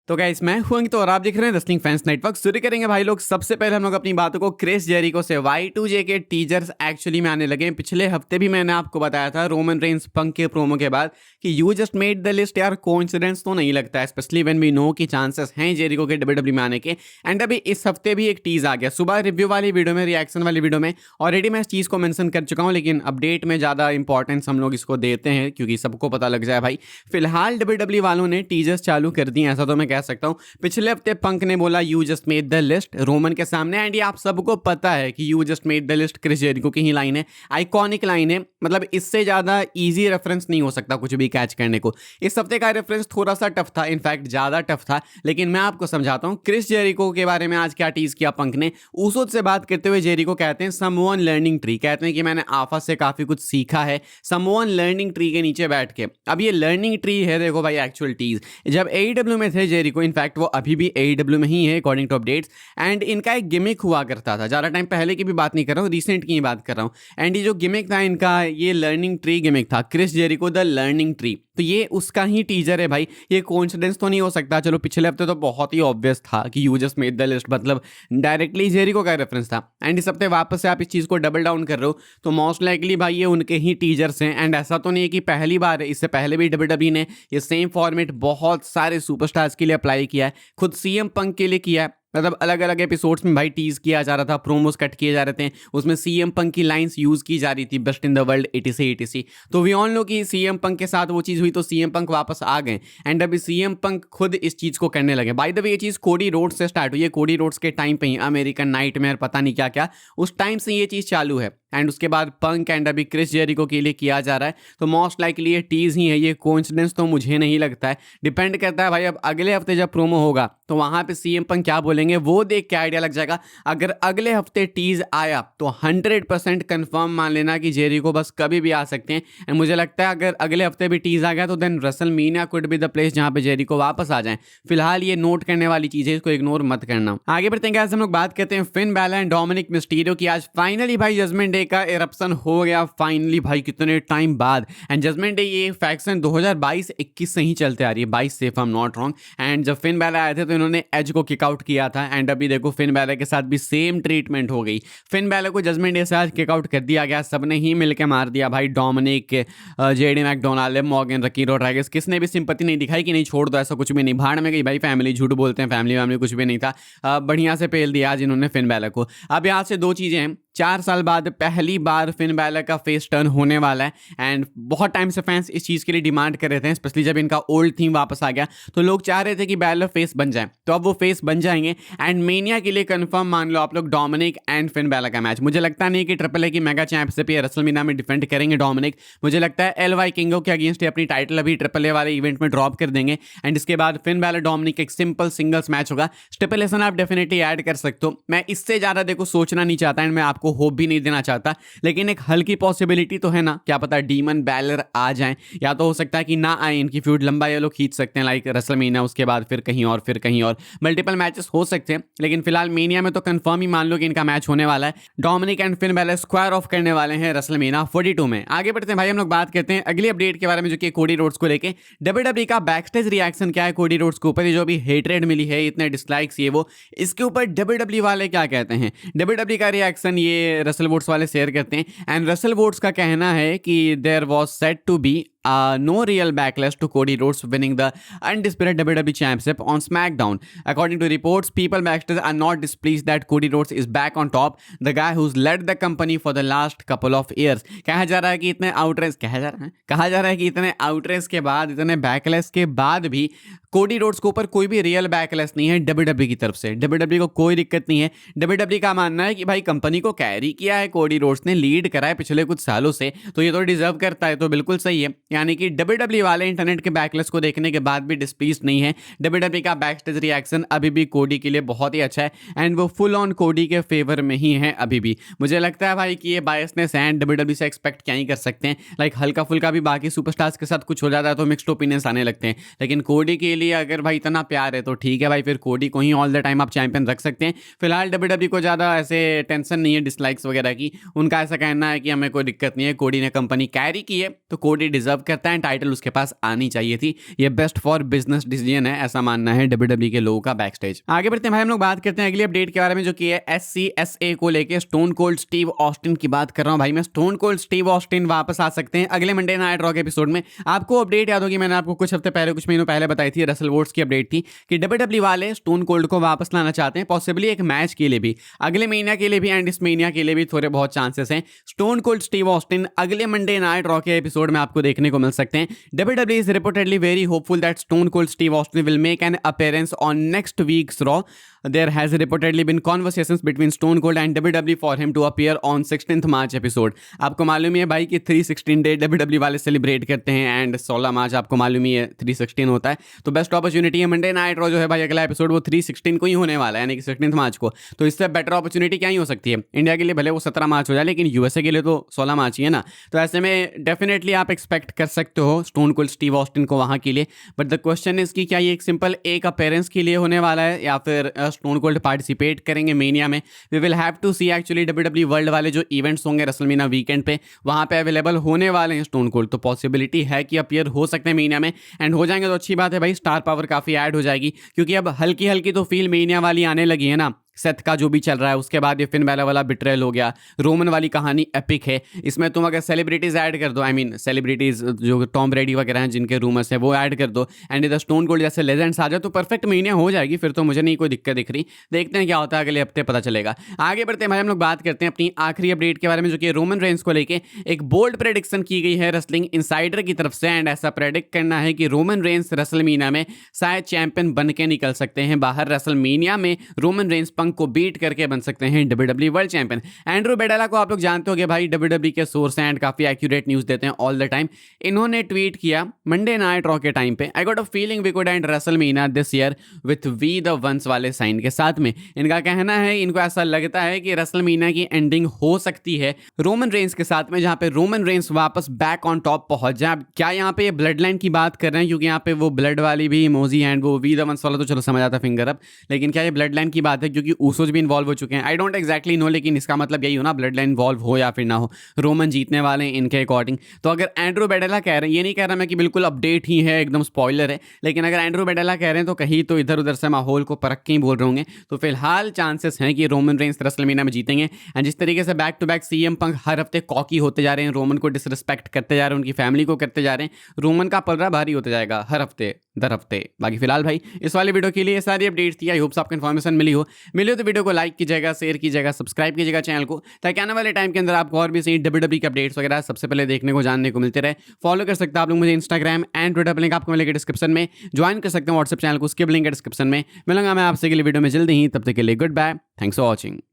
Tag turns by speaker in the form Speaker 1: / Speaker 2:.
Speaker 1: तो गाइस मैं हूं अंकित और आप देख रहे हैं रेसलिंग फैंस नेटवर्क। शुरू करेंगे भाई लोग। सबसे पहले हम लोग अपनी बातों को क्रिस जेरिको से Y2J के टीजर्स एक्चुअली में आने लगे हैं। पिछले हफ्ते भी मैंने आपको बताया था रोमन रेंस पंक के प्रोमो के बाद कि you just made the list. यार कोइंसिडेंस तो नहीं लगता है, स्पेशली व्हेन वी नो कि चांसेस हैं जेरिको के WWE में आने के। एंड अभी इस हफ्ते भी एक टीज आ गया सुबह रिव्यू वाली वीडियो में, रिएक्शन वाली वीडियो में ऑलरेडी मैं इस चीज़ को मेंशन कर चुका हूँ, लेकिन अपडेट में ज़्यादा इंपॉर्टेंस हम लोग इसको देते हैं क्योंकि सबको पता लग जाए भाई। फिलहाल WWE वालों ने टीजर्स चालू कर दिए, ऐसा तो मैं कह सकता हूँ। पिछले हफ्ते पंक ने बोला you just made the list Roman के सामने, एंड ये आप सबको पता है कि you just made the list Chris Jericho की ही लाइन है, आइकॉनिक लाइन है। मतलब इससे ज़्यादा इजी रेफरेंस नहीं हो सकता कुछ भी कैच करने को। इस हफ्ते का रेफरेंस थोड़ा सा टफ था, इनफैक्ट ज़्यादा टफ था, लेकिन मैं आपको समझाता हूँ क्रिस जेरिको के बारे में आज क्या टीज किया पंक ने। ऊसोद से बात करते हुए जेरिको कहते हैं समवन लर्निंग ट्री, कहते हैं कि मैंने आफा से काफ़ी कुछ सीखा है समवन लर्निंग ट्री के नीचे बैठ के। अब ये लर्निंग ट्री है, देखो भाई एक्चुअल टीज जब AEW में थे जेरिको, इनफैक्ट वो अभी भी AEW में ही है अकॉर्डिंग टू अपडेट्स, एंड इनका एक गिमिक हुआ करता था। ज़्यादा टाइम पहले की भी बात नहीं कर रहा हूँ, रिसेंट की ही बात कर रहा हूँ। एंड ये जो गिमिक था इनका, ये लर्निंग ट्री गिमिक था, Chris Jericho the learning tree. तो ये उसका ही टीजर है भाई, ये कोइंसिडेंस तो नहीं हो सकता। चलो पिछले हफ्ते तो बहुत ही ऑब्वियस था कि you just made the list, मतलब डायरेक्टली जेरिको का रेफरेंस था। एंड इस हफ्ते वापस से आप इस चीज़ को डबल डाउन कर रहे हो, तो मोस्ट लाइकली भाई ये उनके ही टीजर्स हैं। एंड ऐसा तो नहीं है कि पहली बार है, इससे पहले भी WWE ने ये सेम फॉर्मेट बहुत सारे सुपरस्टार्स के लिए अप्लाई किया है, खुद CM पंक के लिए किया है। मतलब अलग अलग एपिसोड्स में भाई टीज किया जा रहा था, प्रोमोस कट किए जा रहे थे, उसमें CM पंक की लाइंस यूज की जा रही थी, best in the world etc। तो वी ऑल नो कि CM पंक के साथ वो चीज़ हुई, तो CM पंक वापस आ गए। एंड अभी CM पंक खुद इस चीज़ को करने लगे। बाय द वे ये चीज़ कोडी रोड्स से स्टार्ट हुई है, कोडी रोड्स के टाइम पे ही अमेरिकन नाइटमेयर पता नहीं क्या क्या, उस टाइम से ये चीज़ चालू है। एंड उसके बाद पंक एंड अभी क्रिस जेरिको के लिए किया जा रहा है, तो मोस्ट लाइकली ये टीज ही है, ये कोइंसिडेंस तो मुझे नहीं लगता है। डिपेंड करता है भाई, अब अगले हफ्ते जब प्रोमो होगा तो वहाँ पे CM पंक क्या बोलेंगे वो देख के आइडिया लग जाएगा। अगर अगले हफ्ते टीज आया तो 100% कंफर्म मान लेना कि जेरिको बस कभी भी आ सकते हैं। एंड मुझे लगता है अगर अगले हफ्ते भी टीज आ गया तो then WrestleMania could be the place जहाँ पे जेरिको वापस आ जाए। फिलहाल ये नोट करने वाली चीज़ है, इसको इग्नोर मत करना। आगे बढ़ते हैं, हम लोग बात करते हैं Finn Balor and Dominik Mysterio की। आज फाइनली भाई जजमेंट डे का इरप्शन हो गया, फाइनली भाई कितने टाइम बाद। एंड जजमेंट डे ये फैक्शन 2022-21 से ही चलते आ रही है, 22 से if I am not wrong. And जब फिन बैलर आए थे तो इन्होंने एज को किकआउट किया था, एंड अभी देखो फिन बैलर के साथ भी सेम ट्रीटमेंट हो गई। फिन बैलर को जजमेंट डे से आज किकआउट कर दिया गया, सबने ही मिलकर मार दिया भाई। Dominik, JD McDonald, Morgan, Raquel Rodriguez, किसने भी सिंपत्ति नहीं दिखाई कि नहीं छोड़ दो, ऐसा कुछ भी नहीं, भाड़ में गई भाई फैमिली। झूठ बोलते हैं, फैमिली वैमिली कुछ भी नहीं था। बढ़िया से पेल दिया आज इन्होंने फिन बैलर को। अब यहाँ से दो चीज़ें हैं, 4 साल बाद पहली बार फिन बैलर का फेस टर्न होने वाला है। एंड बहुत टाइम से फैंस इस चीज़ के लिए डिमांड कर रहे थे, स्पेशली जब इनका ओल्ड थीम वापस आ गया तो लोग चाह रहे थे कि बैलर फेस बन जाए, तो अब वो फेस बन जाएंगे। एंड मेनिया के लिए कंफर्म मान लो आप लोग डोमिनिक एंड फिन बैलर का मैच। मुझे लगता नहीं कि ट्रिपल ए की मेगा चैंपियनशिप या रेसलमेनिया में डिफेंड करेंगे डोमिनिक। मुझे लगता है LY किंगो के अगेंस्ट अपनी टाइटल अभी ट्रिपल ए वाले इवेंट में ड्रॉप कर देंगे। एंड इसके बाद फिन बैलर डोमिनिक एक सिंपल सिंगल्स मैच होगा। स्टिपुलेशन आप डेफिनेटली ऐड कर सकते हो, मैं इससे ज़्यादा देखो सोचना नहीं चाहता एंड मैं आपको होप भी नहीं देना चाहता, लेकिन एक हल्की पॉसिबिलिटी तो है ना, क्या पता डीमन बैलर आ जाएं, या तो हो सकता है कि ना आए, इनकी फ्यूड लंबा ये लोग खींच सकते हैं लाइक रेसलमेनिया, उसके बाद फिर कहीं और फिर कहीं और, मल्टीपल मैचेस हो सकते हैं। लेकिन फिलहाल मेनिया में तो कंफर्म ही मान लो कि इनका मैच होने वाला है। Dominik and Finn Balor square off करने वाले हैं रेसलमेनिया 42 में। आगे बढ़ते हैं भाई, हम लोग बात करते हैं अगली अपडेट के बारे में, जो कि कोडी रोड्स को लेके WWE का बैकस्टेज रिएक्शन क्या है कोडी रोड्स के ऊपर। जो भी हेटरेड मिली है, इतने डिसलाइक्स ये वो, इसके ऊपर WWE वाले क्या कहते हैं। WWE का रिएक्शन ये रसल वोट्स वाले शेयर करते हैं, एंड रसल वोट्स का कहना है कि there was said to be no real backlash to Cody Rhodes winning the undisputed WWE Championship on SmackDown. According to reports, people backstage are not displeased that Cody Rhodes is back on top, the guy who's led the company for the last couple of years. कहा जा रहा है कि इतने outrage कहा जा रहा है कि इतने आउटरेज के बाद, इतने बैकलेस के बाद भी कोडी रोड्स के ऊपर कोई भी रियल बैकलेस नहीं है WWE की तरफ से। WWE को कोई दिक्कत नहीं है। WWE का मानना है कि भाई कंपनी को कैरी किया है कोडी रोड्स ने, लीड करा है पिछले कुछ सालों से, तो ये तो डिजर्व करता है, तो बिल्कुल सही है। यानी कि WWE वाले इंटरनेट के बैकलेस को देखने के बाद भी डिस्प्लीज नहीं है। WWE का बैकस्टेज रिएक्शन अभी भी कोडी के लिए बहुत ही अच्छा है, एंड वो फुल ऑन कोडी के फेवर में ही है अभी भी। मुझे लगता है भाई कि ये बायसनेस है, WWE से एक्सपेक्ट क्या ही कर सकते हैं। लाइक हल्का फुल्का भी बाकी सुपरस्टार्स के साथ कुछ हो जाता है तो मिक्स्ड ओपिनियंस आने लगते हैं, लेकिन कोडी के लिए अगर भाई इतना प्यार है तो ठीक है भाई, फिर कोडी को ही ऑल द टाइम आप चैंपियन रख सकते हैं। फिलहाल WWE को ज़्यादा ऐसे टेंशन नहीं है डिसलाइक्स वगैरह की, उनका ऐसा कहना है कि हमें कोई दिक्कत नहीं है, कोडी ने कंपनी कैरी की है तो कोडी डिजर्व करता है, टाइटल उसके पास आनी चाहिए थी। ये बेस्ट फॉर बिजनेस डिसीजन है, ऐसा मानना है WWE के लोगों का बैक स्टेज। आगे बढ़ते हैं भाई, हम लोग बात करते हैं अगली अपडेट के बारे में, जो कि है SCSA को लेके स्टोन कोल्ड स्टीव ऑस्टिन की बात कर रहा हूं भाई मैं। स्टोन कोल्ड स्टीव ऑस्टिन वापस आ सकते हैं अगले मंडे नाइट रॉ के एपिसोड में। आपको अपडेट याद होगी, मैंने आपको कुछ हफ्ते पहले, कुछ महीनों पहले बताई थी, रसल वोट्स की अपडेट थी कि WWE वाले स्टोन कोल्ड को वापस लाना चाहते हैं, पॉसिबली एक मैच के लिए भी, अगले महीना के लिए भी एंड इस महीना के लिए भी थोड़े बहुत चांसेस हैं। स्टोन कोल्ड स्टीव ऑस्टिन अगले मंडे नाइट रॉ के एपिसोड में आपको देखने को मिल सकते हैं। WWE is reportedly very hopeful that Stone Cold Steve Austin will make an appearance on next week's Raw. There has reportedly been conversations between Stone Cold and WWE for him to appear on 16th March episode. आपको मालूम ही है भाई कि 316 day WWE वाले celebrate करते हैं and 16 मार्च आपको मालूम ही है 316 होता है, तो बेस्ट अपॉर्चुनिटी है मंडे नाइट रॉ जो है भाई, अगला एपिसोड वो 316 को ही होने वाला है, यानी कि 16th मार्च को। तो इससे बेटर अपॉर्चुनिटी क्या ही हो सकती है। इंडिया के लिए भले वो 17 मार्च हो जाए, लेकिन यूएसए के लिए तो 16 मार्च ही है ना। तो ऐसे में डेफिनेटली आप एक्सपेक्ट कर सकते हो स्टोन कोल्ड स्टीव ऑस्टिन को वहाँ के लिए। बट द क्वेश्चन इज कि क्या ये एक सिंपल एक अपीयरेंस के लिए होने वाला है या फिर स्टोन कोल्ड पार्टिसिपेट करेंगे मेनिया में। We will have to see actually. WWE world वाले जो इवेंट्स होंगे रेसलमेनिया वीकेंड पे, वहाँ पे अवेलेबल होने वाले हैं स्टोन कोल्ड, तो पॉसिबिलिटी है कि अपीयर हो सकते हैं मेनिया में। एंड हो जाएंगे तो अच्छी बात है भाई, स्टार पावर काफ़ी ऐड हो जाएगी, क्योंकि अब हल्की हल्की तो फील मेनिया वाली आने लगी है ना। सेथ का जो भी चल रहा है, उसके बाद ये फिन बैलर वाला बिट्रेल हो गया, रोमन वाली कहानी एपिक है। इसमें तुम अगर सेलिब्रिटीज ऐड कर दो, आई मीन सेलिब्रिटीज जो टॉम ब्रेडी वगैरह हैं जिनके रूमर्स हैं वो ऐड कर दो, एंड इधर स्टोन कोल्ड जैसे लेजेंड्स आ जाए, तो परफेक्ट मीनिया हो जाएगी। फिर तो मुझे नहीं कोई दिक्कत दिख रही। देखते हैं क्या होता है, अगले हफ्ते पता चलेगा। आगे बढ़ते हैं भाई, हम लोग बात करते हैं अपनी आखिरी अपडेट के बारे में, जो कि रोमन रेंस को लेके एक बोल्ड प्रेडिक्शन की गई है रेसलिंग इनसाइडर की तरफ से। एंड ऐसा प्रेडिक्ट करना है कि रोमन रेंस रेसलमेनिया में शायद चैंपियन बन के निकल सकते हैं बाहर। रेसलमेनिया में रोमन रेंस पंक को बीट करके बन सकते हैं WWE वर्ल्ड चैंपियन। एंड्रू बेडेला को आप लोग जानते होंगे भाई, WWE के सोर्स हैं एंड काफी एक्यूरेट न्यूज देते हैं ऑल द टाइम। इन्होंने ट्वीट किया मंडे नाइट रॉ के टाइम पे, I got a feeling we could end WrestleMania this year with we the ones वाले साइन के साथ में। इनका कहना है, इनको ऐसा लगता है कि रेसलमेनिया की एंडिंग हो सकती है रोमन रेंस के साथ में, जहां पे रोमन रेंस वापस बैक ऑन टॉप पहुंच जाए। क्या यहाँ पे ये ब्लड लाइन की बात कर रहे हैं, क्योंकि यहाँ पे वो ब्लड वाली भी इमोजी एंड वो वी द वंस वाला तो चलो समझ आता फिंगर अप, लेकिन क्या ये ब्लड लाइन की बात है, क्योंकि ऊसोज भी इन्वॉल्व हो चुके हैं। आई डोंट एक्जैक्टली नो, लेकिन इसका मतलब यही हो ना, ब्लड लाइन इन्वॉल्व हो या फिर ना हो, रोमन जीतने वाले हैं इनके अकॉर्डिंग। तो अगर एंड्रू बेडेला कह रहे हैं, ये नहीं कह रहा मैं कि बिल्कुल अपडेट ही है, एकदम स्पॉइलर है, लेकिन अगर एंड्रू बेडेला कह रहे हैं तो कहीं तो इधर उधर से माहौल को परख के ही बोल रहे होंगे। तो फिलहाल चांसेस हैं कि रोमन रेंस रेसलमेनिया में जीतेंगे। एंड जिस तरीके से बैक टू बैक CM पंक हर हफ्ते कॉकी होते जा रहे हैं, रोमन को डिसरिस्पेक्ट करते जा रहे हैं, उनकी फैमिली को करते जा रहे हैं, रोमन का पलड़ा भारी होता जाएगा हर हफ्ते दर हफ्ते। बाकी फिलहाल भाई इस वाले वीडियो के लिए सारी अपडेट्स थी। आई होप्स आपको इन्फॉर्मेशन मिली हो तो वीडियो को लाइक कीजिएगा, शेयर कीजिएगा, सब्सक्राइब कीजिएगा चैनल को, ताकि आने वाले टाइम के अंदर आपको और भी सही WWE के अपडेट्स वगैरह सबसे पहले देखने को जानने को मिलते रहे। फॉलो कर सकते हैं आप लोग मुझे इंस्टाग्राम एंड ट्विटर पर, लिंक आपको मिलेगा डिस्क्रिप्शन में। ज्वाइन कर सकते हैं व्हाट्सएप चैनल को, उसके भी लिंक है डिस्क्रिप्शन में। मिलूंगा मैं आपसे अगली वीडियो में जल्दी ही, तब तक के लिए good bye, thanks for watching.